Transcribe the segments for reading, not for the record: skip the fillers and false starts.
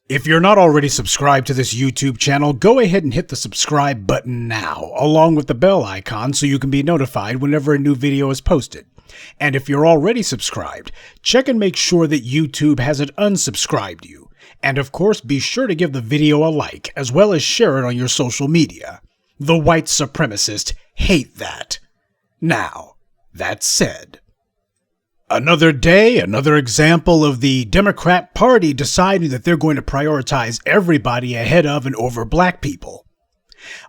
If you're not already subscribed to this YouTube channel, go ahead and hit the subscribe button now, along with the bell icon so you can be notified whenever a new video is posted. And if you're already subscribed, check and make sure that YouTube hasn't unsubscribed you. And of course, be sure to give the video a like, as well as share it on your social media. The white supremacists hate that. Now, that said, another day, another example of the Democrat Party deciding that they're going to prioritize everybody ahead of and over black people.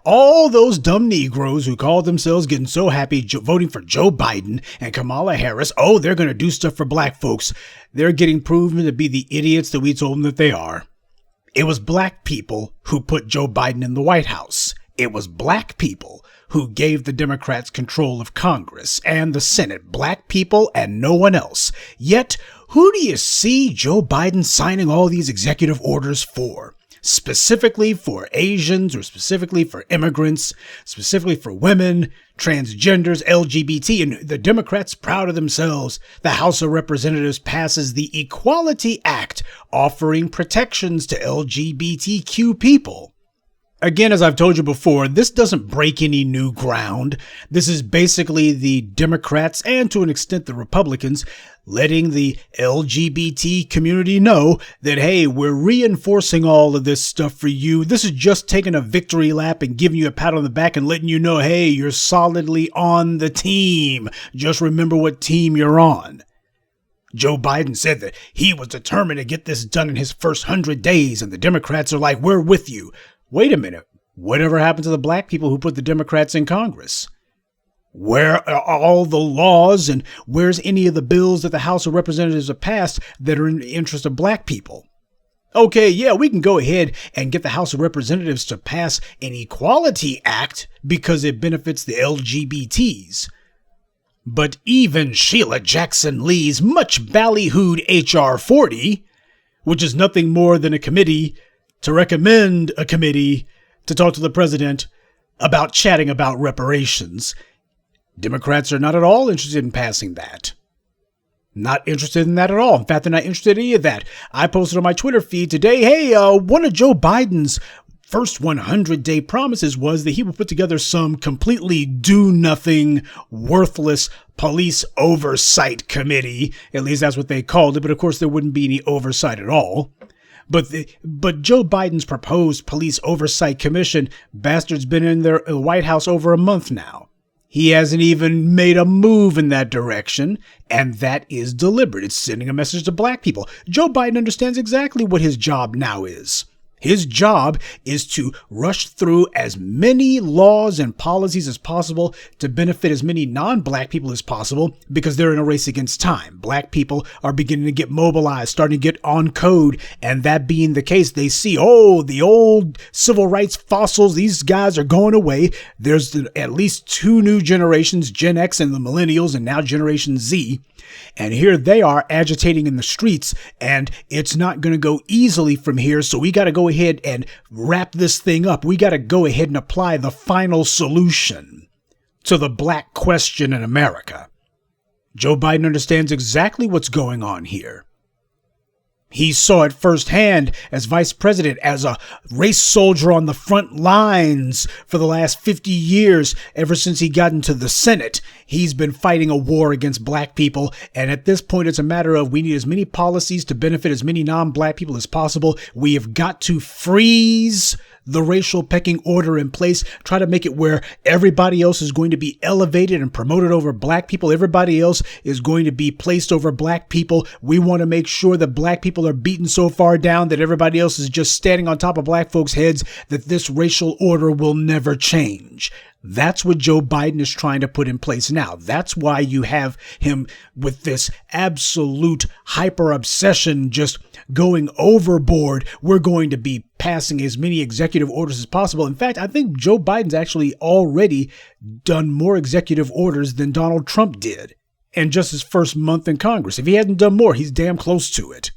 All those dumb Negroes who called themselves getting so happy voting for Joe Biden and Kamala Harris, oh, they're going to do stuff for black folks. They're getting proven to be the idiots that we told them that they are. It was black people who put Joe Biden in the White House. It was black people who gave the Democrats control of Congress and the Senate. Black people and no one else. Yet, who do you see Joe Biden signing all these executive orders for? Specifically for Asians, or specifically for immigrants, specifically for women, transgenders, LGBT, and the Democrats proud of themselves. The House of Representatives passes the Equality Act, offering protections to LGBTQ people. Again, as I've told you before, this doesn't break any new ground. This is basically the Democrats, and to an extent the Republicans, letting the LGBT community know that, hey, we're reinforcing all of this stuff for you. This is just taking a victory lap and giving you a pat on the back and letting you know, hey, you're solidly on the team. Just remember what team you're on. Joe Biden said that he was determined to get this done in his first 100 days, and the Democrats are like, we're with you. Wait a minute. Whatever happened to the black people who put the Democrats in Congress? Where are all the laws, and where's any of the bills that the House of Representatives have passed that are in the interest of black people? Okay, yeah, we can go ahead and get the House of Representatives to pass an Equality Act because it benefits the LGBTs. But even Sheila Jackson Lee's much ballyhooed H.R. 40, which is nothing more than a committee to recommend a committee to talk to the president about chatting about reparations. Democrats are not at all interested in passing that. Not interested in that at all. In fact, they're not interested in any of that. I posted on my Twitter feed today, hey, one of Joe Biden's first 100-day promises was that he would put together some completely do-nothing, worthless police oversight committee. At least that's what they called it. But of course, there wouldn't be any oversight at all. But Joe Biden's proposed police oversight commission, bastard's been in the White House over a month now. He hasn't even made a move in that direction, and that is deliberate. It's sending a message to black people. Joe Biden understands exactly what his job now is. His job is to rush through as many laws and policies as possible to benefit as many non-black people as possible, because they're in a race against time. Black people are beginning to get mobilized, starting to get on code, and that being the case, they see, oh, the old civil rights fossils, these guys are going away. There's at least two new generations, Gen X and the millennials, and now Generation Z. And here they are agitating in the streets, and it's not going to go easily from here. So we got to go ahead and wrap this thing up. We got to go ahead and apply the final solution to the black question in America. Joe Biden understands exactly what's going on here. He saw it firsthand as vice president, as a race soldier on the front lines for the last 50 years. Ever since he got into the Senate, he's been fighting a war against black people. And at this point, it's a matter of we need as many policies to benefit as many non-black people as possible. We have got to freeze the racial pecking order in place, try to make it where everybody else is going to be elevated and promoted over black people. Everybody else is going to be placed over black people. We want to make sure that black people are beaten so far down that everybody else is just standing on top of black folks' heads, that this racial order will never change. That's what Joe Biden is trying to put in place now. That's why you have him with this absolute hyper obsession, just going overboard. We're going to be passing as many executive orders as possible. In fact, I think Joe Biden's actually already done more executive orders than Donald Trump did in just his first month in Congress. If he hadn't done more, he's damn close to it.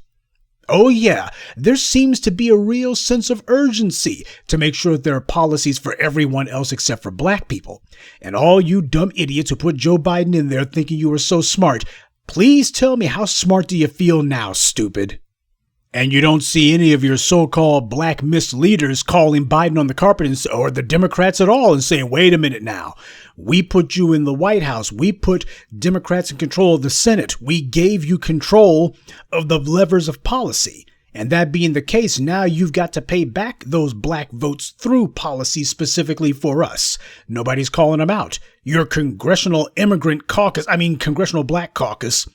Oh yeah, there seems to be a real sense of urgency to make sure that there are policies for everyone else except for black people. And all you dumb idiots who put Joe Biden in there thinking you were so smart, please tell me, how smart do you feel now, stupid? And you don't see any of your so-called black misleaders calling Biden on the carpet or the Democrats at all and saying, wait a minute now. We put you in the White House. We put Democrats in control of the Senate. We gave you control of the levers of policy. And that being the case, now you've got to pay back those black votes through policy specifically for us. Nobody's calling them out. Your Congressional Black Caucus.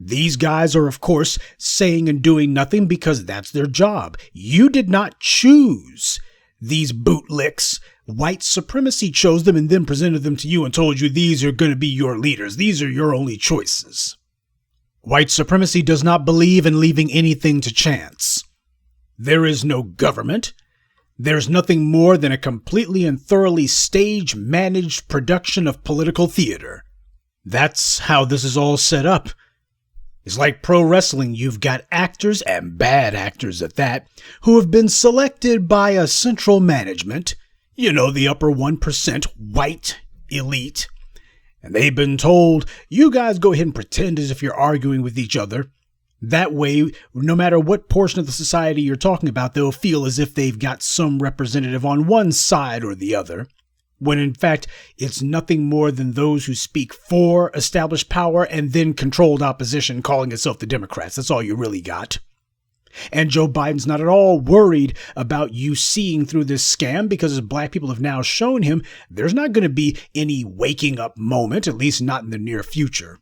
These guys are, of course, saying and doing nothing because that's their job. You did not choose these bootlicks. White supremacy chose them and then presented them to you and told you these are going to be your leaders. These are your only choices. White supremacy does not believe in leaving anything to chance. There is no government. There's nothing more than a completely and thoroughly stage-managed production of political theater. That's how this is all set up. It's like pro wrestling. You've got actors, and bad actors at that, who have been selected by a central management, the upper 1% white elite. And they've been told, you guys go ahead and pretend as if you're arguing with each other. That way, no matter what portion of the society you're talking about, they'll feel as if they've got some representative on one side or the other. When in fact, it's nothing more than those who speak for established power and then controlled opposition calling itself the Democrats. That's all you really got. And Joe Biden's not at all worried about you seeing through this scam because as black people have now shown him, there's not going to be any waking up moment, at least not in the near future.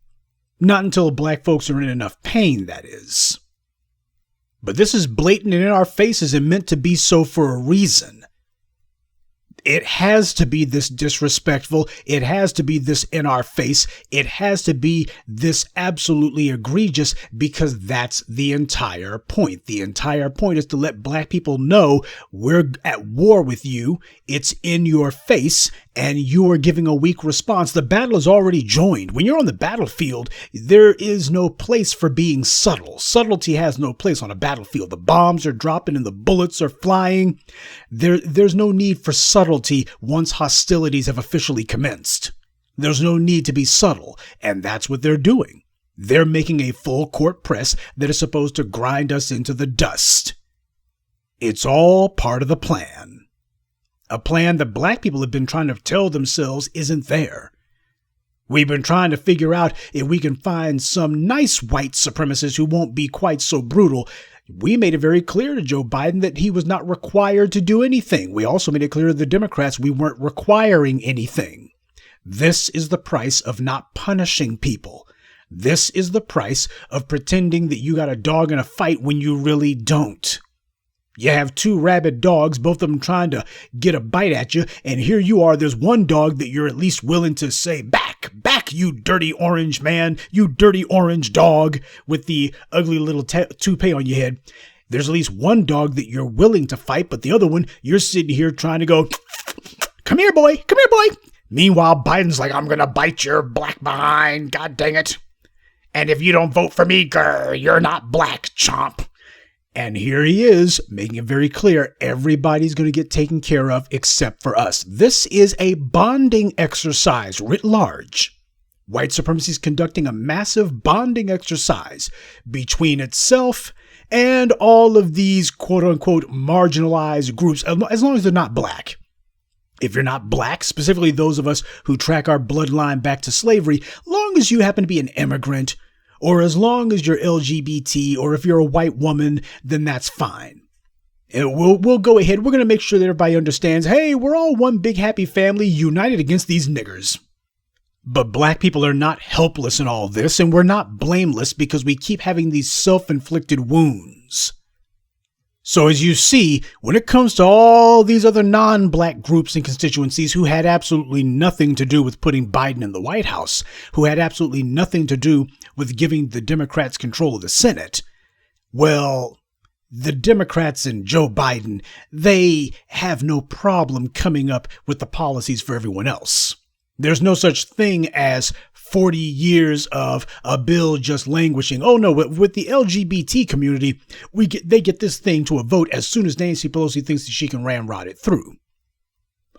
Not until black folks are in enough pain, that is. But this is blatant and in our faces and meant to be so for a reason. It has to be this disrespectful. It has to be this in our face. It has to be this absolutely egregious because that's the entire point. The entire point is to let black people know we're at war with you. It's in your face and you are giving a weak response. The battle is already joined. When you're on the battlefield, there is no place for being subtle. Subtlety has no place on a battlefield. The bombs are dropping and the bullets are flying. There's no need for subtlety once hostilities have officially commenced. There's no need to be subtle, and that's what they're doing. They're making a full court press that is supposed to grind us into the dust. It's all part of the plan. A plan that black people have been trying to tell themselves isn't there. We've been trying to figure out if we can find some nice white supremacists who won't be quite so brutal. We made it very clear to Joe Biden that he was not required to do anything. We also made it clear to the Democrats we weren't requiring anything. This is the price of not punishing people. This is the price of pretending that you got a dog in a fight when you really don't. You have two rabid dogs, both of them trying to get a bite at you, and here you are, there's one dog that you're at least willing to say, back, you dirty orange man, you dirty orange dog with the ugly little toupee on your head. There's at least one dog that you're willing to fight, but the other one, you're sitting here trying to go, come here, boy. Meanwhile, Biden's like, I'm going to bite your black behind, god dang it. And if you don't vote for me, grr, you're not black, chomp. And here he is, making it very clear, everybody's going to get taken care of except for us. This is a bonding exercise writ large. White supremacy is conducting a massive bonding exercise between itself and all of these quote-unquote marginalized groups, as long as they're not black. If you're not black, specifically those of us who track our bloodline back to slavery, long as you happen to be an immigrant, or as long as you're LGBT, or if you're a white woman, then that's fine. And we'll go ahead. We're going to make sure that everybody understands, hey, we're all one big happy family united against these niggers. But black people are not helpless in all this, and we're not blameless because we keep having these self-inflicted wounds. So as you see, when it comes to all these other non-black groups and constituencies who had absolutely nothing to do with putting Biden in the White House, who had absolutely nothing to do with giving the Democrats control of the Senate, well, the Democrats and Joe Biden, they have no problem coming up with the policies for everyone else. There's no such thing as 40 years of a bill just languishing. Oh no, with the LGBT community, they get this thing to a vote as soon as Nancy Pelosi thinks that she can ramrod it through.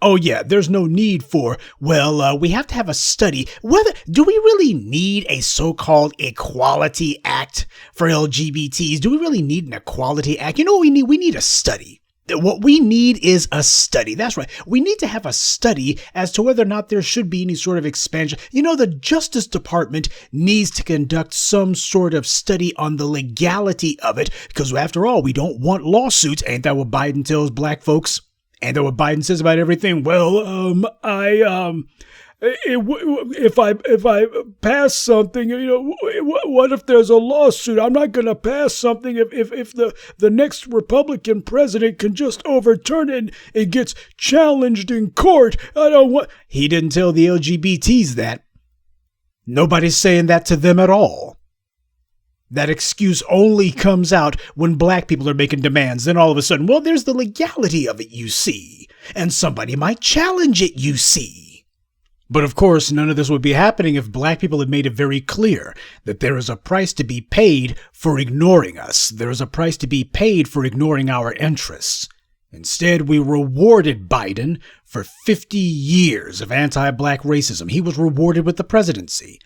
Oh yeah, there's no need for, we have to have a study. Do we really need a so-called Equality Act for LGBTs? Do we really need an Equality Act? You know what we need? We need a study. What we need is a study. That's right. We need to have a study as to whether or not there should be any sort of expansion. You know, the Justice Department needs to conduct some sort of study on the legality of it, because after all, we don't want lawsuits. Ain't that what Biden tells black folks? Ain't that what Biden says about everything? If I pass something, what if there's a lawsuit? I'm not going to pass something if the next Republican president can just overturn it and it gets challenged in court. I don't want. He didn't tell the LGBTs that. Nobody's saying that to them at all. That excuse only comes out when black people are making demands. Then all of a sudden, there's the legality of it, you see. And somebody might challenge it, you see. But of course, none of this would be happening if black people had made it very clear that there is a price to be paid for ignoring us. There is a price to be paid for ignoring our interests. Instead, we rewarded Biden for 50 years of anti-black racism. He was rewarded with the presidency.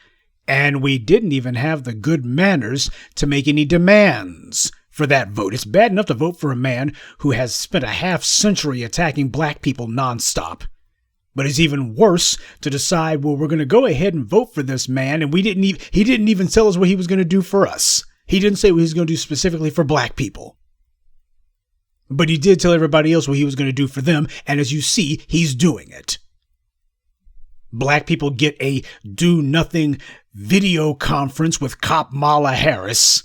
And we didn't even have the good manners to make any demands for that vote. It's bad enough to vote for a man who has spent a half century attacking black people nonstop. But it's even worse to decide, we're going to go ahead and vote for this man, and he didn't even tell us what he was going to do for us. He didn't say what he was going to do specifically for black people. But he did tell everybody else what he was going to do for them, and as you see, he's doing it. Black people get a do-nothing video conference with Kamala Harris,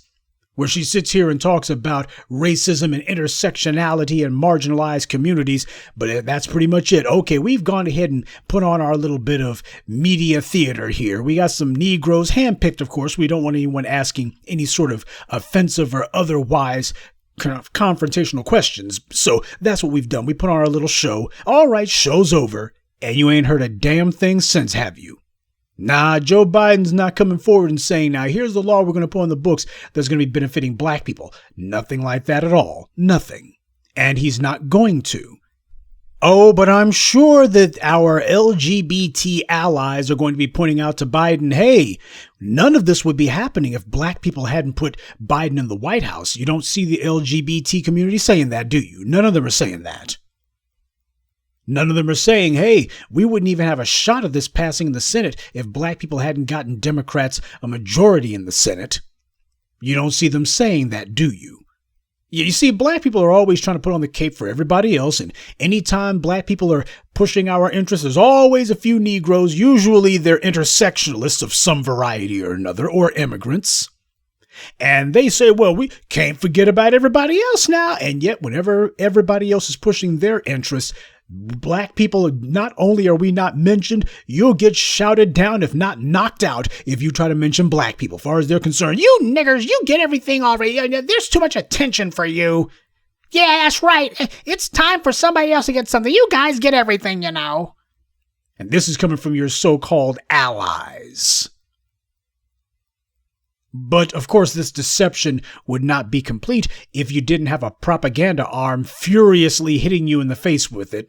where she sits here and talks about racism and intersectionality and marginalized communities, but that's pretty much it. Okay, we've gone ahead and put on our little bit of media theater here. We got some Negroes, handpicked, of course. We don't want anyone asking any sort of offensive or otherwise kind of confrontational questions. So that's what we've done. We put on our little show. All right, show's over. And you ain't heard a damn thing since, have you? Nah, Joe Biden's not coming forward and saying, now here's the law we're going to put on the books that's going to be benefiting black people. Nothing like that at all. Nothing. And he's not going to. Oh, but I'm sure that our LGBT allies are going to be pointing out to Biden, hey, none of this would be happening if black people hadn't put Biden in the White House. You don't see the LGBT community saying that, do you? None of them are saying that. None of them are saying, hey, we wouldn't even have a shot of this passing in the Senate if black people hadn't gotten Democrats a majority in the Senate. You don't see them saying that, do you? You see, black people are always trying to put on the cape for everybody else, and anytime black people are pushing our interests, there's always a few Negroes. Usually they're intersectionalists of some variety or another, or immigrants. And they say, well, we can't forget about everybody else now. And yet, whenever everybody else is pushing their interests, black people, not only are we not mentioned, you'll get shouted down, if not knocked out, if you try to mention black people. As far as they're concerned, you niggers, you get everything already. There's too much attention for you. Yeah, that's right. It's time for somebody else to get something. You guys get everything, you know. And this is coming from your so-called allies. But, of course, this deception would not be complete if you didn't have a propaganda arm furiously hitting you in the face with it.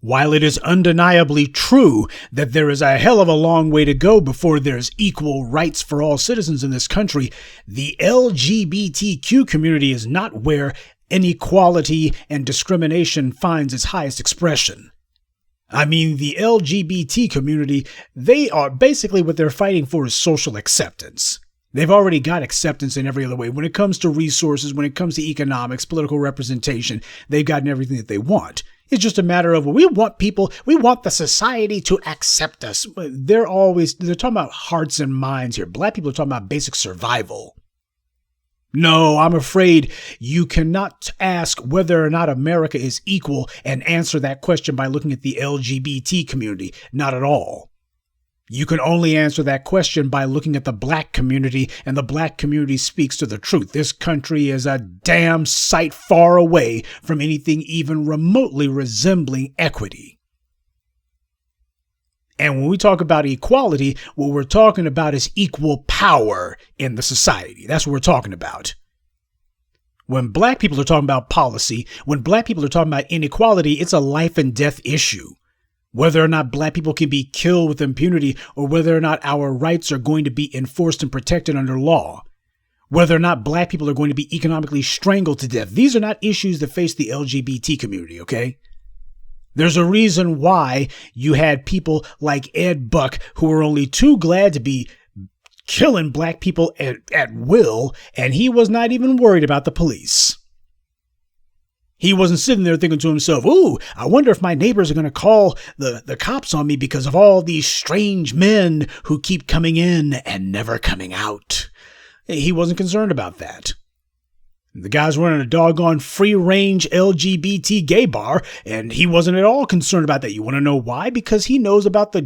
While it is undeniably true that there is a hell of a long way to go before there's equal rights for all citizens in this country, the LGBTQ community is not where inequality and discrimination finds its highest expression. I mean, the LGBT community, they are basically what they're fighting for is social acceptance. They've already got acceptance in every other way. When it comes to resources, when it comes to economics, political representation, they've gotten everything that they want. It's just a matter of, well, we want the society to accept us. They're talking about hearts and minds here. Black people are talking about basic survival. No, I'm afraid you cannot ask whether or not America is equal and answer that question by looking at the LGBT community. Not at all. You can only answer that question by looking at the black community, and the black community speaks to the truth. This country is a damn sight far away from anything even remotely resembling equity. And when we talk about equality, what we're talking about is equal power in the society. That's what we're talking about. When black people are talking about policy, when black people are talking about inequality, it's a life and death issue. Whether or not black people can be killed with impunity, or whether or not our rights are going to be enforced and protected under law. Whether or not black people are going to be economically strangled to death. These are not issues that face the LGBT community, okay? There's a reason why you had people like Ed Buck who were only too glad to be killing black people at will, and he was not even worried about the police. He wasn't sitting there thinking to himself, ooh, I wonder if my neighbors are going to call the cops on me because of all these strange men who keep coming in and never coming out. He wasn't concerned about that. The guy's running a doggone free-range LGBT gay bar, and he wasn't at all concerned about that. You want to know why? Because he knows about the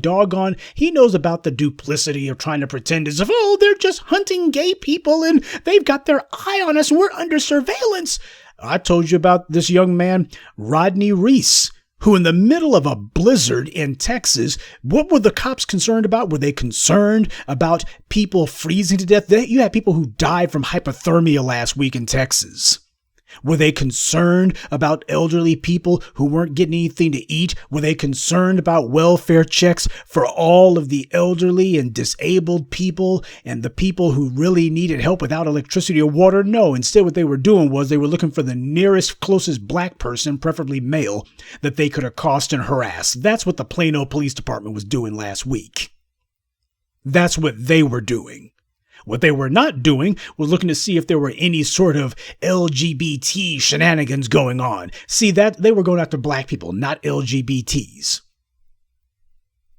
duplicity of trying to pretend as if, oh, they're just hunting gay people and they've got their eye on us and we're under surveillance. I told you about this young man, Rodney Reese, who in the middle of a blizzard in Texas, what were the cops concerned about? Were they concerned about people freezing to death? You had people who died from hypothermia last week in Texas. Were they concerned about elderly people who weren't getting anything to eat? Were they concerned about welfare checks for all of the elderly and disabled people and the people who really needed help without electricity or water? No, instead what they were doing was they were looking for the nearest, closest black person, preferably male, that they could accost and harass. That's what the Plano Police Department was doing last week. That's what they were doing. What they were not doing was looking to see if there were any sort of LGBT shenanigans going on. See, that they were going after black people, not LGBTs.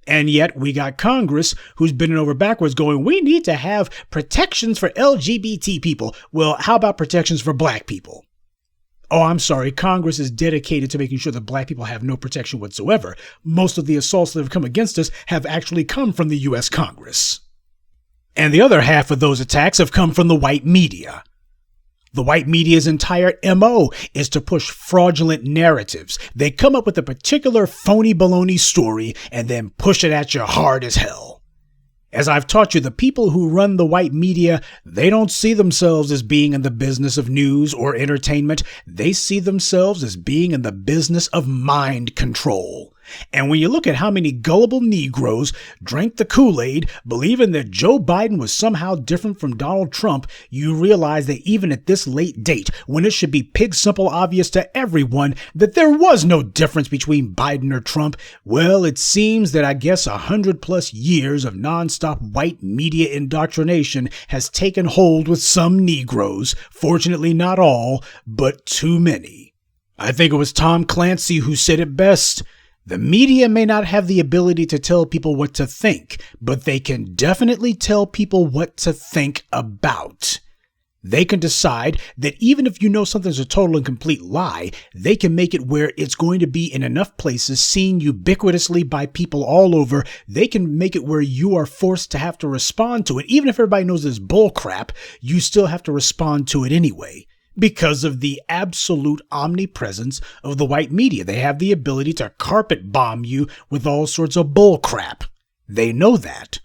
And yet we got Congress who's bending over backwards going, we need to have protections for LGBT people. Well, how about protections for black people? Oh, I'm sorry. Congress is dedicated to making sure that black people have no protection whatsoever. Most of the assaults that have come against us have actually come from the U.S. Congress. And the other half of those attacks have come from the white media. The white media's entire MO is to push fraudulent narratives. They come up with a particular phony baloney story and then push it at you hard as hell. As I've taught you, the people who run the white media, they don't see themselves as being in the business of news or entertainment. They see themselves as being in the business of mind control. And when you look at how many gullible Negroes drank the Kool-Aid, believing that Joe Biden was somehow different from Donald Trump, you realize that even at this late date, when it should be pig simple obvious to everyone that there was no difference between Biden or Trump, well, it seems that 100+ years of nonstop white media indoctrination has taken hold with some Negroes. Fortunately, not all, but too many. I think it was Tom Clancy who said it best. The media may not have the ability to tell people what to think, but they can definitely tell people what to think about. They can decide that even if you know something's a total and complete lie, they can make it where it's going to be in enough places, seen ubiquitously by people all over. They can make it where you are forced to have to respond to it. Even if everybody knows it's bull crap, you still have to respond to it anyway. Because of the absolute omnipresence of the white media. They have the ability to carpet bomb you with all sorts of bull crap. They know that.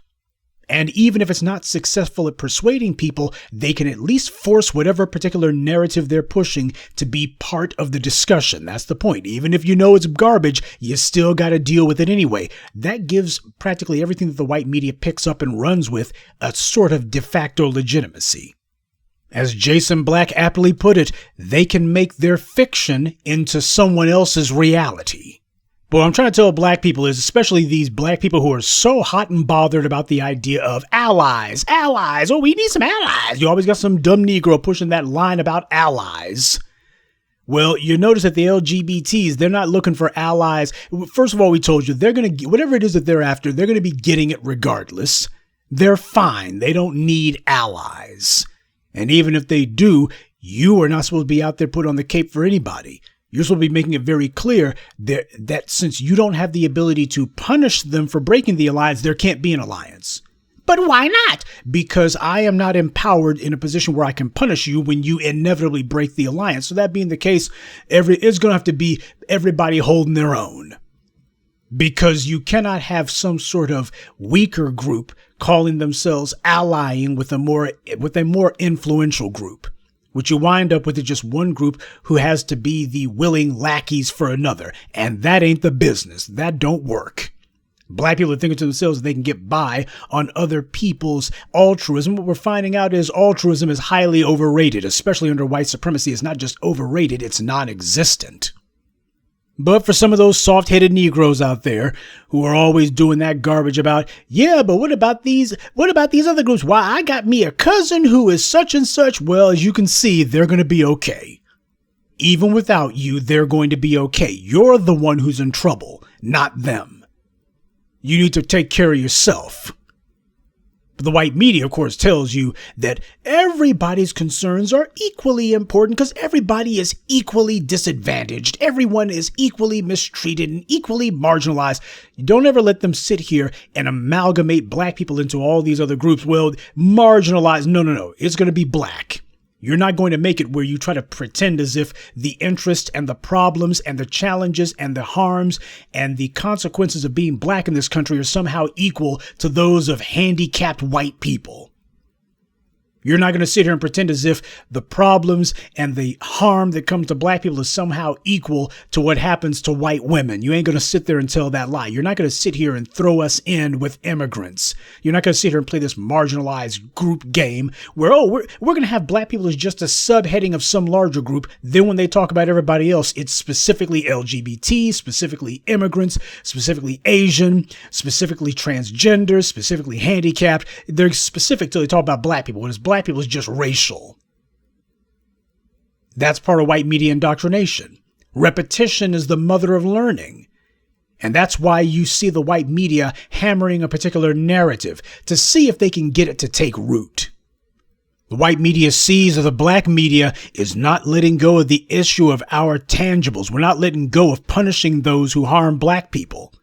And even if it's not successful at persuading people, they can at least force whatever particular narrative they're pushing to be part of the discussion. That's the point. Even if you know it's garbage, you still got to deal with it anyway. That gives practically everything that the white media picks up and runs with a sort of de facto legitimacy. As Jason Black aptly put it, they can make their fiction into someone else's reality. But what I'm trying to tell black people is, especially these black people who are so hot and bothered about the idea of allies. Oh, we need some allies. You always got some dumb Negro pushing that line about allies. Well, you notice that the LGBTs, they're not looking for allies. First of all, we told you, they're going to get whatever it is that they're after, they're going to be getting it regardless. They're fine. They don't need allies. And even if they do, you are not supposed to be out there put on the cape for anybody. You're supposed to be making it very clear that since you don't have the ability to punish them for breaking the alliance, there can't be an alliance. But why not? Because I am not empowered in a position where I can punish you when you inevitably break the alliance. So that being the case, it's going to have to be everybody holding their own. Because you cannot have some sort of weaker group calling themselves allying with a more influential group. What you wind up with is just one group who has to be the willing lackeys for another. And that ain't the business. That don't work. Black people are thinking to themselves they can get by on other people's altruism. What we're finding out is altruism is highly overrated, especially under white supremacy. It's not just overrated, it's non-existent. But for some of those soft-headed Negroes out there who are always doing that garbage about, yeah, but what about these other groups? Why, I got me a cousin who is such and such. Well, as you can see, they're going to be okay. Even without you, they're going to be okay. You're the one who's in trouble, not them. You need to take care of yourself. But the white media, of course, tells you that everybody's concerns are equally important because everybody is equally disadvantaged. Everyone is equally mistreated and equally marginalized. You don't ever let them sit here and amalgamate black people into all these other groups. Well, marginalized. No. It's going to be black. You're not going to make it where you try to pretend as if the interest and the problems and the challenges and the harms and the consequences of being black in this country are somehow equal to those of handicapped white people. You're not going to sit here and pretend as if the problems and the harm that comes to black people is somehow equal to what happens to white women. You ain't going to sit there and tell that lie. You're not going to sit here and throw us in with immigrants. You're not going to sit here and play this marginalized group game where, we're going to have black people as just a subheading of some larger group. Then when they talk about everybody else, it's specifically LGBT, specifically immigrants, specifically Asian, specifically transgender, specifically handicapped. They're specific till they talk about black people. When it's black people, is just racial. That's part of white media indoctrination. Repetition is the mother of learning. And that's why you see the white media hammering a particular narrative to see if they can get it to take root. The white media sees that the black media is not letting go of the issue of our tangibles. We're not letting go of punishing those who harm black people.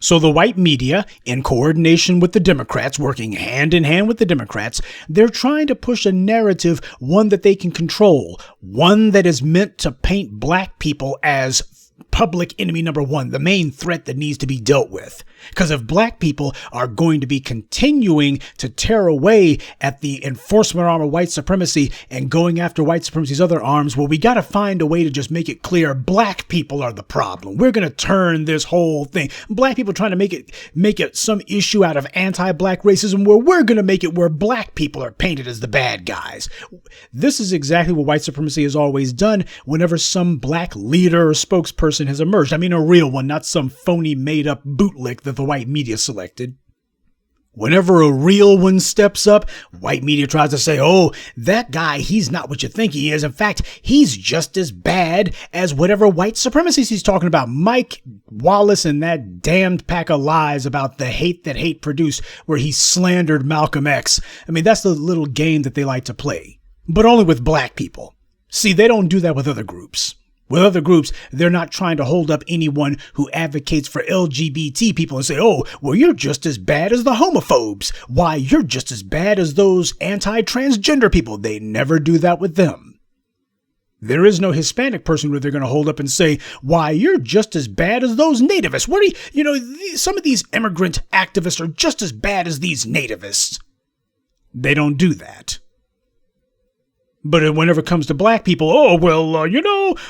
So the white media, in coordination with the Democrats, working hand in hand with the Democrats, they're trying to push a narrative, one that they can control, one that is meant to paint black people as public enemy number one, the main threat that needs to be dealt with. Because if black people are going to be continuing to tear away at the enforcement arm of white supremacy and going after white supremacy's other arms, well, we got to find a way to just make it clear black people are the problem. We're going to turn this whole thing. Black people trying to make it some issue out of anti-black racism where we're going to make it where black people are painted as the bad guys. This is exactly what white supremacy has always done whenever some black leader or spokesperson has emerged. I mean, a real one, not some phony made up bootlick that the white media selected. Whenever a real one steps up, white media tries to say, oh, that guy, he's not what you think he is. In fact, he's just as bad as whatever white supremacist he's talking about. Mike Wallace and that damned pack of lies about the hate that hate produced, where he slandered Malcolm X. I mean, that's the little game that they like to play, but only with black people. See, they don't do that with other groups. With other groups, they're not trying to hold up anyone who advocates for LGBT people and say, oh, well, you're just as bad as the homophobes. Why, you're just as bad as those anti-transgender people. They never do that with them. There is no Hispanic person where they're going to hold up and say, why, you're just as bad as those nativists. What are you, some of these immigrant activists are just as bad as these nativists. They don't do that. But whenever it comes to black people, oh, well,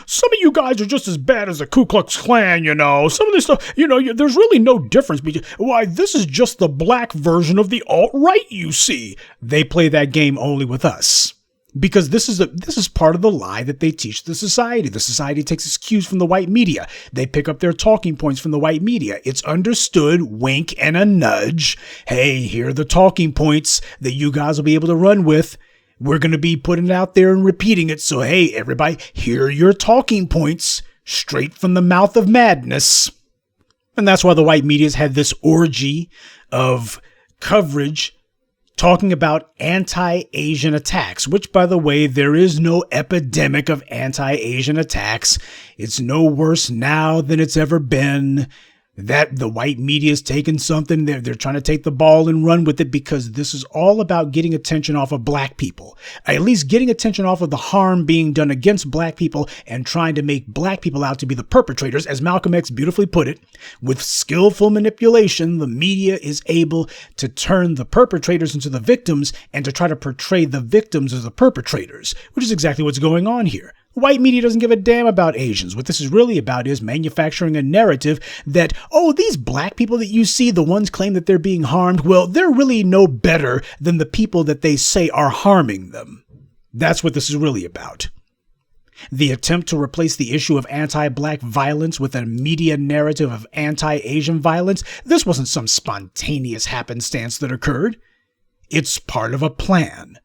some of you guys are just as bad as the Ku Klux Klan, Some of this stuff, there's really no difference between, why, this is just the black version of the alt-right, you see. They play that game only with us. Because this is part of the lie that they teach the society. The society takes its cues from the white media. They pick up their talking points from the white media. It's understood, wink and a nudge. Hey, here are the talking points that you guys will be able to run with. We're going to be putting it out there and repeating it. So, hey, everybody, here are your talking points straight from the mouth of madness. And that's why the white media's had this orgy of coverage talking about anti-Asian attacks, which, by the way, there is no epidemic of anti-Asian attacks. It's no worse now than it's ever been. that the white media is taking something, they're trying to take the ball and run with it, because this is all about getting attention off of black people, at least getting attention off of the harm being done against black people and trying to make black people out to be the perpetrators. As Malcolm X beautifully put it, with skillful manipulation, the media is able to turn the perpetrators into the victims and to try to portray the victims as the perpetrators, which is exactly what's going on here. White media doesn't give a damn about Asians. What this is really about is manufacturing a narrative that, oh, these black people that you see, the ones claim that they're being harmed, well, they're really no better than the people that they say are harming them. That's what this is really about. The attempt to replace the issue of anti-black violence with a media narrative of anti-Asian violence, this wasn't some spontaneous happenstance that occurred. It's part of a plan.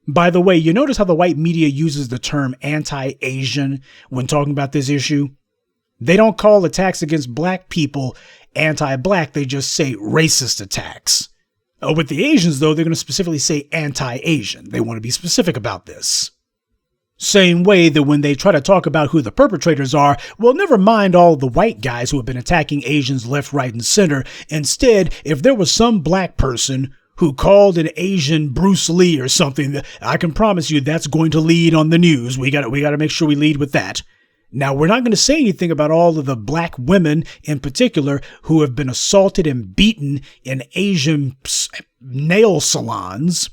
By the way, you notice how the white media uses the term anti-Asian when talking about this issue? They don't call attacks against black people anti-black, they just say racist attacks. With the Asians, though, they're going to specifically say anti-Asian. They want to be specific about this. Same way that when they try to talk about who the perpetrators are, well, never mind all the white guys who have been attacking Asians left, right, and center. Instead, if there was some black person who called an Asian Bruce Lee or something, I can promise you that's going to lead on the news. We got to make sure we lead with that. Now, we're not going to say anything about all of the black women in particular who have been assaulted and beaten in Asian nail salons.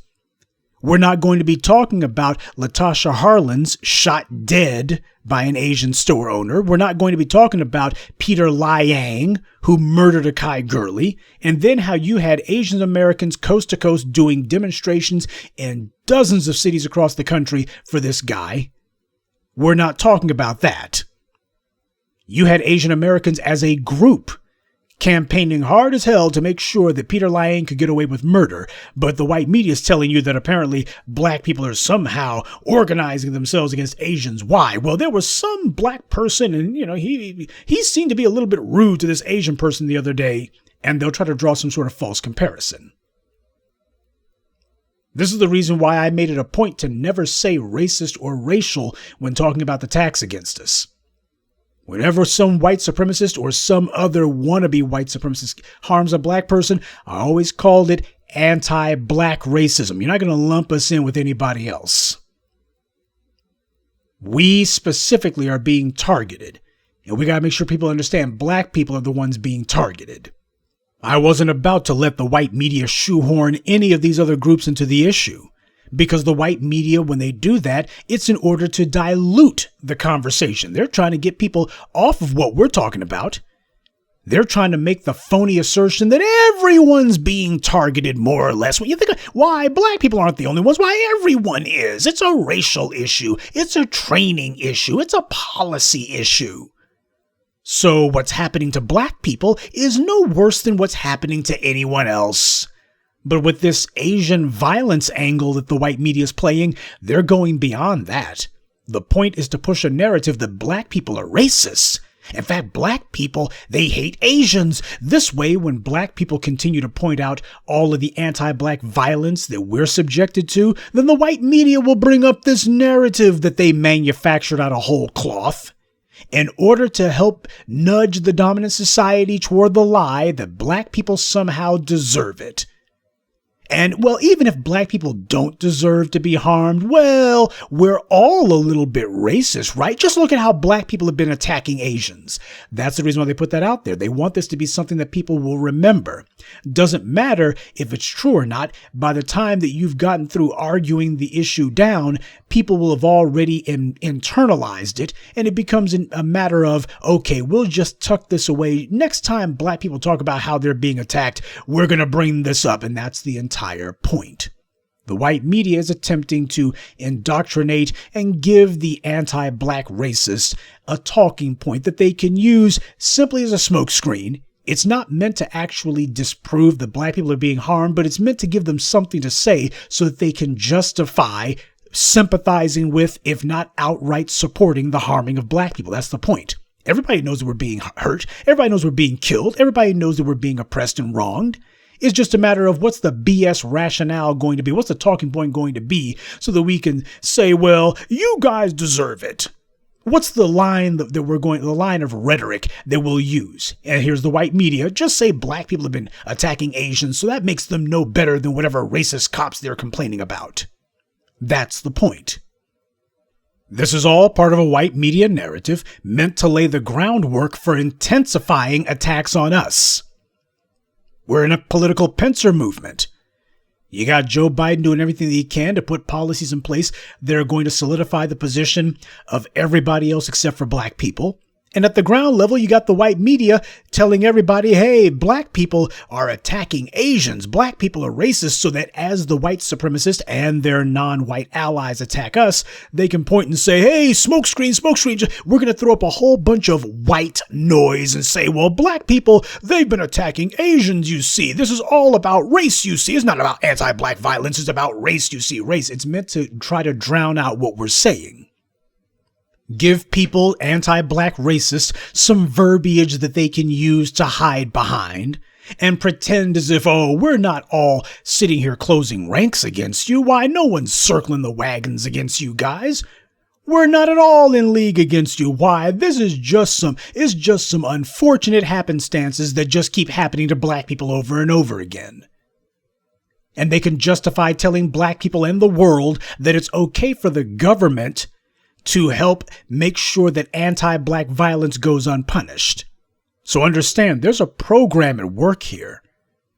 We're not going to be talking about Latasha Harlins shot dead by an Asian store owner. We're not going to be talking about Peter Liang, who murdered Akai Gurley, and then how you had Asian Americans coast to coast doing demonstrations in dozens of cities across the country for this guy. We're not talking about that. You had Asian Americans as a group campaigning hard as hell to make sure that Peter Liang could get away with murder, but the white media is telling you that apparently black people are somehow organizing themselves against Asians. Why? Well, there was some black person, and he seemed to be a little bit rude to this Asian person the other day, and they'll try to draw some sort of false comparison. This is the reason why I made it a point to never say racist or racial when talking about the attacks against us. Whenever some white supremacist or some other wannabe white supremacist harms a black person, I always called it anti-black racism. You're not going to lump us in with anybody else. We specifically are being targeted, and we got to make sure people understand black people are the ones being targeted. I wasn't about to let the white media shoehorn any of these other groups into the issue. Because the white media, when they do that, it's in order to dilute the conversation. They're trying to get people off of what we're talking about. They're trying to make the phony assertion that everyone's being targeted more or less. When you think, why black people aren't the only ones? Why everyone is? It's a racial issue. It's a training issue. It's a policy issue. So what's happening to black people is no worse than what's happening to anyone else. But with this Asian violence angle that the white media is playing, they're going beyond that. The point is to push a narrative that black people are racist. In fact, black people, they hate Asians. This way, when black people continue to point out all of the anti-black violence that we're subjected to, then the white media will bring up this narrative that they manufactured out of whole cloth in order to help nudge the dominant society toward the lie that black people somehow deserve it. And, well, even if black people don't deserve to be harmed, well, we're all a little bit racist, right? Just look at how black people have been attacking Asians. That's the reason why they put that out there. They want this to be something that people will remember. Doesn't matter if it's true or not. By the time that you've gotten through arguing the issue down, people will have already internalized it, and it becomes a matter of, okay, we'll just tuck this away. Next time black people talk about how they're being attacked, we're going to bring this up, and that's the entire point. The white media is attempting to indoctrinate and give the anti-black racist a talking point that they can use simply as a smokescreen. It's not meant to actually disprove that black people are being harmed, but it's meant to give them something to say so that they can justify sympathizing with, if not outright supporting, the harming of black people. That's the point. Everybody knows that we're being hurt. Everybody knows we're being killed. Everybody knows that we're being oppressed and wronged. It's just a matter of what's the BS rationale going to be? What's the talking point going to be so that we can say, well, you guys deserve it. What's the line the line of rhetoric that we'll use? And here's the white media. Just say black people have been attacking Asians, so that makes them no better than whatever racist cops they're complaining about. That's the point. This is all part of a white media narrative meant to lay the groundwork for intensifying attacks on us. We're in a political pincer movement. You got Joe Biden doing everything that he can to put policies in place that are going to solidify the position of everybody else except for black people. And at the ground level, you got the white media telling everybody, hey, black people are attacking Asians. Black people are racist, so that as the white supremacists and their non-white allies attack us, they can point and say, hey, smoke screen. We're going to throw up a whole bunch of white noise and say, well, black people, they've been attacking Asians, you see. This is all about race, you see. It's not about anti-black violence. It's about race, you see. Race. It's meant to try to drown out what we're saying. Give people, anti-black racists, some verbiage that they can use to hide behind and pretend as if, oh, we're not all sitting here closing ranks against you. Why, no one's circling the wagons against you guys. We're not at all in league against you. Why, this is just some unfortunate happenstances that just keep happening to black people over and over again. And they can justify telling black people and the world that it's okay for the government to help make sure that anti-black violence goes unpunished. So understand, there's a program at work here.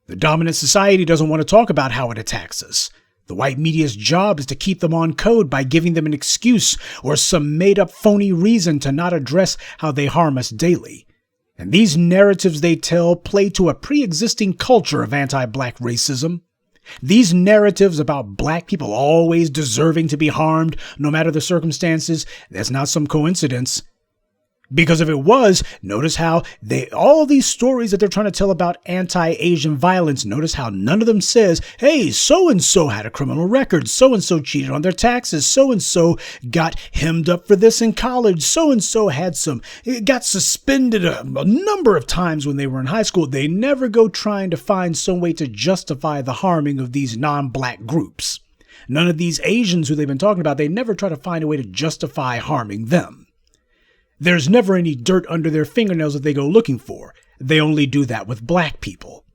The dominant society doesn't want to talk about how it attacks us. The white media's job is to keep them on code by giving them an excuse or some made-up phony reason to not address how they harm us daily. And these narratives they tell play to a pre-existing culture of anti-black racism. These narratives about black people always deserving to be harmed, no matter the circumstances, that's not some coincidence. Because if it was, notice how all these stories that they're trying to tell about anti-Asian violence, notice how none of them says, hey, so-and-so had a criminal record, so-and-so cheated on their taxes, so-and-so got hemmed up for this in college, so-and-so got suspended a number of times when they were in high school. They never go trying to find some way to justify the harming of these non-black groups. None of these Asians who they've been talking about, they never try to find a way to justify harming them. There's never any dirt under their fingernails that they go looking for. They only do that with black people.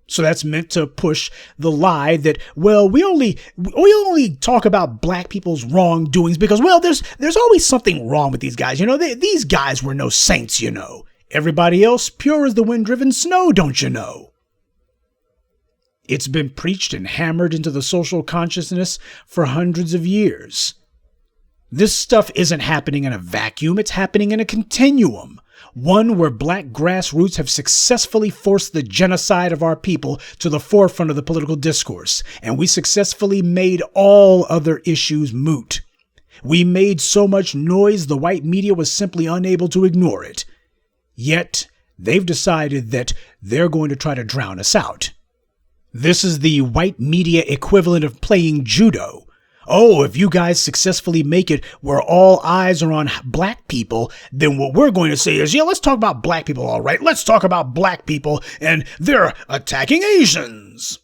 So that's meant to push the lie that, well, we only talk about black people's wrongdoings because, well, there's always something wrong with these guys. You know, these guys were no saints, you know. Everybody else pure as the wind-driven snow, don't you know? It's been preached and hammered into the social consciousness for hundreds of years. This stuff isn't happening in a vacuum, it's happening in a continuum. One where black grassroots have successfully forced the genocide of our people to the forefront of the political discourse, and we successfully made all other issues moot. We made so much noise the white media was simply unable to ignore it. Yet, they've decided that they're going to try to drown us out. This is the white media equivalent of playing judo. Oh, if you guys successfully make it where all eyes are on black people, then what we're going to say is, yeah, let's talk about black people, all right. Let's talk about black people, and they're attacking Asians.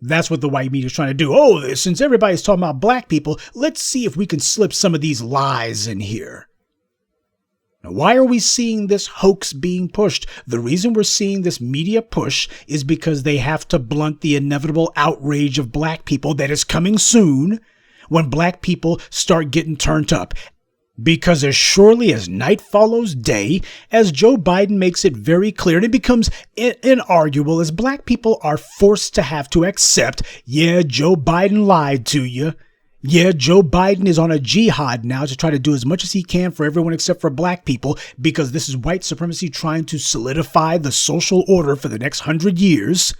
That's what the white media is trying to do. Oh, since everybody's talking about black people, let's see if we can slip some of these lies in here. Now, why are we seeing this hoax being pushed? The reason we're seeing this media push is because they have to blunt the inevitable outrage of black people that is coming soon, when black people start getting turned up. Because as surely as night follows day, as Joe Biden makes it very clear, and it becomes inarguable as black people are forced to have to accept, yeah, Joe Biden lied to you. Yeah, Joe Biden is on a jihad now to try to do as much as he can for everyone except for black people, because this is white supremacy trying to solidify the social order for the next 100 years.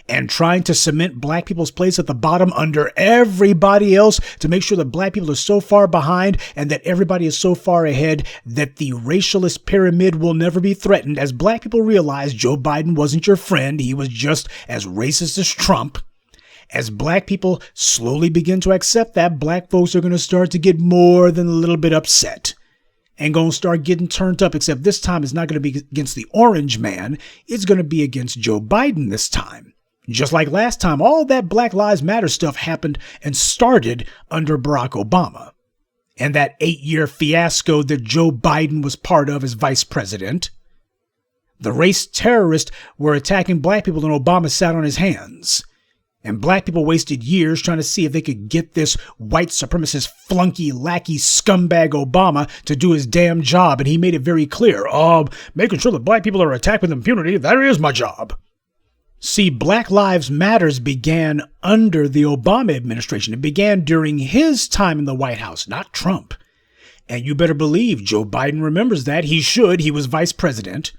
And trying to cement black people's place at the bottom under everybody else to make sure that black people are so far behind and that everybody is so far ahead that the racialist pyramid will never be threatened. As black people realize Joe Biden wasn't your friend, he was just as racist as Trump. As black people slowly begin to accept that, black folks are going to start to get more than a little bit upset and going to start getting turned up, except this time it's not going to be against the orange man. It's going to be against Joe Biden this time. Just like last time, all that Black Lives Matter stuff happened and started under Barack Obama. and that 8-year fiasco that Joe Biden was part of as vice president. The race terrorists were attacking black people and Obama sat on his hands. And black people wasted years trying to see if they could get this white supremacist flunky, lackey, scumbag Obama to do his damn job. And he made it very clear, making sure that black people are attacked with impunity, that is my job. See, Black Lives Matters began under the Obama administration. It began during his time in the White House, not Trump. And you better believe Joe Biden remembers that. He should. He was vice president.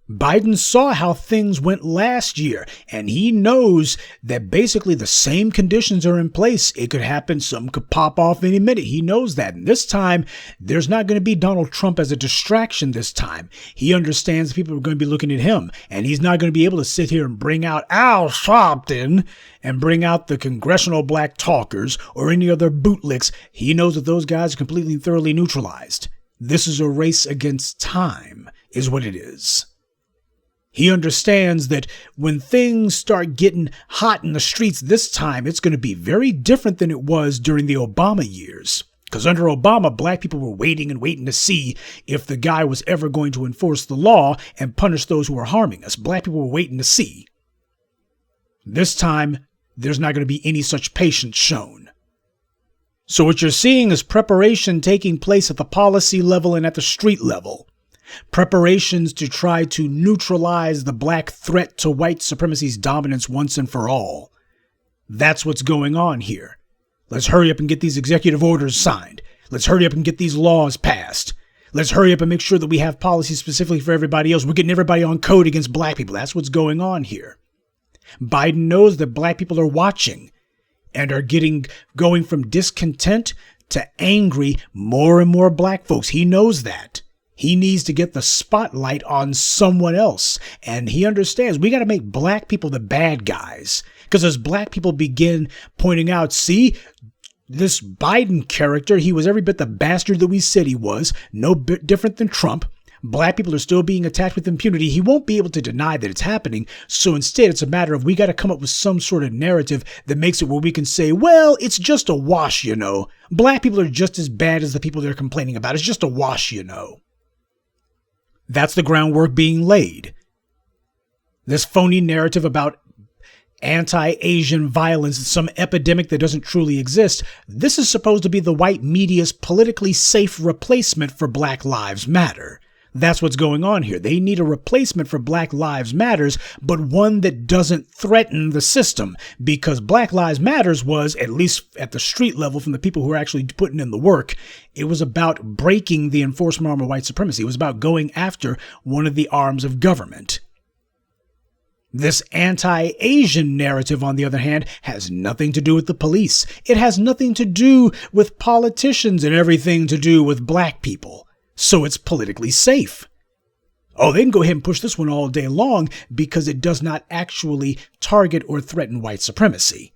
Biden saw how things went last year, and he knows that basically the same conditions are in place. It could happen. Something could pop off any minute. He knows that. And this time, there's not going to be Donald Trump as a distraction this time. He understands people are going to be looking at him, and he's not going to be able to sit here and bring out Al Sharpton and bring out the congressional black talkers or any other bootlicks. He knows that those guys are completely and thoroughly neutralized. This is a race against time, is what it is. He understands that when things start getting hot in the streets this time, it's going to be very different than it was during the Obama years. Because under Obama, black people were waiting to see if the guy was ever going to enforce the law and punish those who were harming us. Black people were waiting to see. This time, there's not going to be any such patience shown. So what you're seeing is preparation taking place at the policy level and at the street level. Preparations to try to neutralize the black threat to white supremacy's dominance once and for all. That's what's going on here. Let's hurry up and get these executive orders signed. Let's hurry up and get these laws passed. Let's hurry up and make sure that we have policies specifically for everybody else. We're getting everybody on code against black people. That's what's going on here. Biden knows that black people are watching and are going from discontent to angry, more and more black folks. He knows that. He needs to get the spotlight on someone else. And he understands we got to make black people the bad guys. Because as black people begin pointing out, see, this Biden character, he was every bit the bastard that we said he was. No bit different than Trump. Black people are still being attacked with impunity. He won't be able to deny that it's happening. So instead, it's a matter of we got to come up with some sort of narrative that makes it where we can say, well, it's just a wash, you know. Black people are just as bad as the people they're complaining about. It's just a wash, you know. That's the groundwork being laid. This phony narrative about anti-Asian violence, some epidemic that doesn't truly exist. This is supposed to be the white media's politically safe replacement for Black Lives Matter. That's what's going on here. They need a replacement for Black Lives Matters, but one that doesn't threaten the system, because Black Lives Matters was, at least at the street level from the people who are actually putting in the work, it was about breaking the enforcement arm of white supremacy. It was about going after one of the arms of government. This anti-Asian narrative, on the other hand, has nothing to do with the police. It has nothing to do with politicians and everything to do with black people. So it's politically safe. Oh, they can go ahead and push this one all day long because it does not actually target or threaten white supremacy.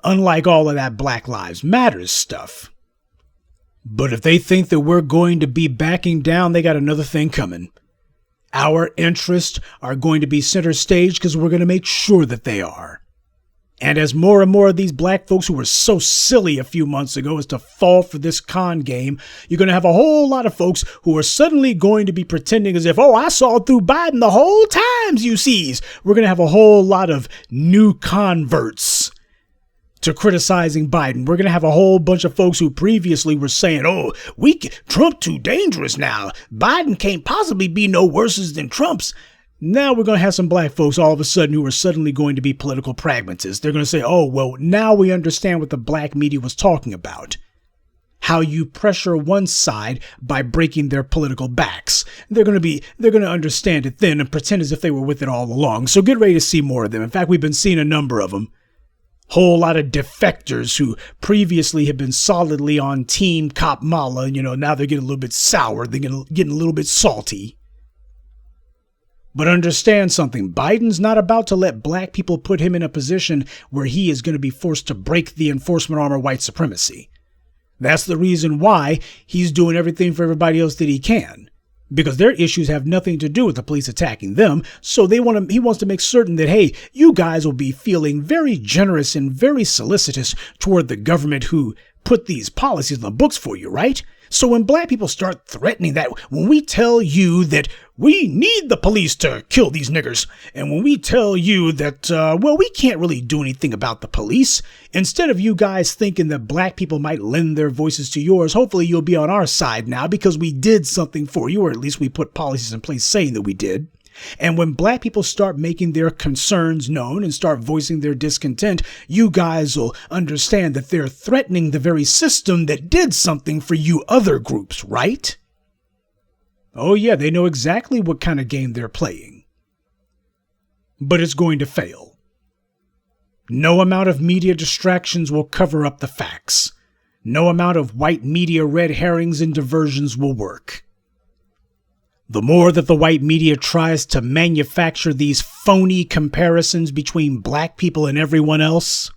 Unlike all of that Black Lives Matter stuff. But if they think that we're going to be backing down, they got another thing coming. Our interests are going to be center stage because we're going to make sure that they are. And as more and more of these black folks who were so silly a few months ago as to fall for this con game, you're going to have a whole lot of folks who are suddenly going to be pretending as if, oh, I saw through Biden the whole times, you sees. We're going to have a whole lot of new converts to criticizing Biden. We're going to have a whole bunch of folks who previously were saying, oh, Trump too dangerous now. Biden can't possibly be no worse than Trump's. Now we're going to have some black folks all of a sudden who are suddenly going to be political pragmatists. They're going to say, oh, well, now we understand what the black media was talking about. How you pressure one side by breaking their political backs. They're going to understand it then and pretend as if they were with it all along. So get ready to see more of them. In fact, we've been seeing a number of them. Whole lot of defectors who previously have been solidly on Team Kamala. You know, now they're getting a little bit sour. They're getting a little bit salty. But understand something, Biden's not about to let black people put him in a position where he is going to be forced to break the enforcement arm of white supremacy. That's the reason why he's doing everything for everybody else that he can. Because their issues have nothing to do with the police attacking them. So he wants to make certain that, hey, you guys will be feeling very generous and very solicitous toward the government who put these policies in the books for you, right? So when black people start threatening that, when we tell you that we need the police to kill these niggers, and when we tell you that, we can't really do anything about the police, instead of you guys thinking that black people might lend their voices to yours, hopefully you'll be on our side now because we did something for you, or at least we put policies in place saying that we did. And when black people start making their concerns known and start voicing their discontent, you guys will understand that they're threatening the very system that did something for you other groups, right? Oh yeah, they know exactly what kind of game they're playing. But it's going to fail. No amount of media distractions will cover up the facts. No amount of white media red herrings and diversions will work. The more that the white media tries to manufacture these phony comparisons between black people and everyone else,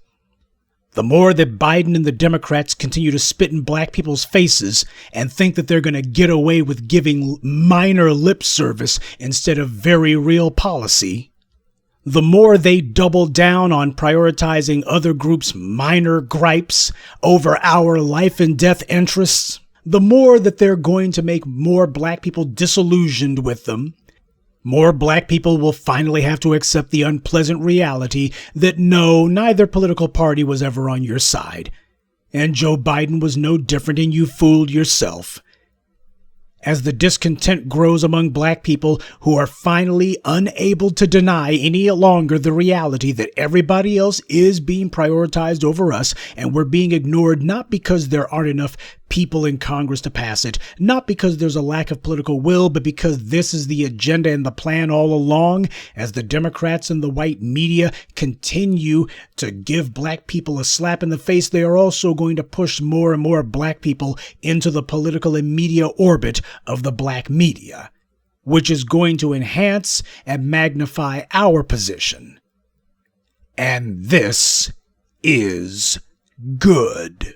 the more that Biden and the Democrats continue to spit in black people's faces and think that they're going to get away with giving minor lip service instead of very real policy, the more they double down on prioritizing other groups' minor gripes over our life and death interests, the more that they're going to make more black people disillusioned with them. More black people will finally have to accept the unpleasant reality that no, neither political party was ever on your side. And Joe Biden was no different, and you fooled yourself. As the discontent grows among black people who are finally unable to deny any longer the reality that everybody else is being prioritized over us, and we're being ignored not because there aren't enough people in Congress to pass it, not because there's a lack of political will, but because this is the agenda and the plan all along. As the Democrats and the white media continue to give black people a slap in the face, they are also going to push more and more black people into the political and media orbit of the black media, which is going to enhance and magnify our position. And this is good.